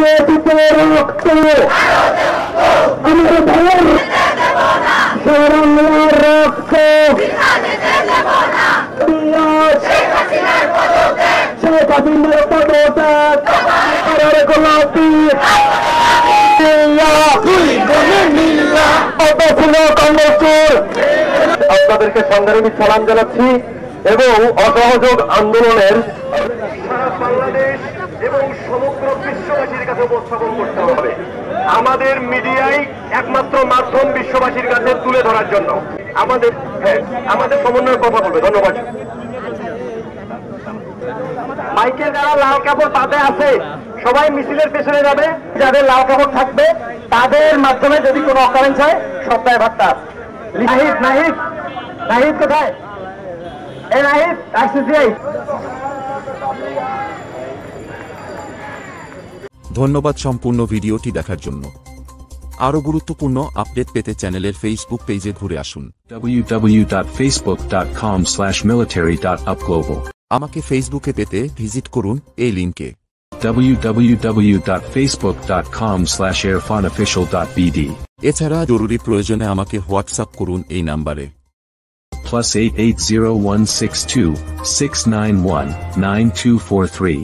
বিজেপির রক্ত আমাদের ভাইয়ের সংগ্রামের রক্ত শেখ হাসিনার পদত্যাগ গোলাপি আপনাদেরকে সংগ্রামী সালাম জানাচ্ছি এবং অসহযোগ আন্দোলনের সারা বাংলাদেশ এবং সমগ্র বিশ্ববাসীর কাছে উপস্থাপন করতে হবে। আমাদের মিডিয়াই একমাত্র মাধ্যম বিশ্ববাসীর কাছে তুলে ধরার জন্য। আমাদের সমন্বয়ের কথা বলবে। ধন্যবাদ। মাইকে যারা লাল কাপড় তাতে আছে সবাই মিছিলের পেছনে যাবে, যাদের লাল কাপড় থাকবে তাদের মাধ্যমে যদি কোনো অকারেন্স হয় সপ্তাহে ভাট্টা। নাহিদ নাহিদ নাহিদ কোথায়? এই নাহিদ আসছে। ধন্যবাদ সম্পূর্ণ ভিডিওটি দেখার জন্য। আরও গুরুত্বপূর্ণ আপডেট পেতে চ্যানেলের ফেসবুক পেজে ঘুরে আসুন www.facebook.com/military.upglobal। আমাকে ফেসবুকে পেতে ভিজিট করুন এই লিংকে www.facebook.com/irfanofficial.bd। এছাড়া জরুরি প্রয়োজনে আমাকে হোয়াটসঅ্যাপ করুন এই নাম্বারে +88016269199243।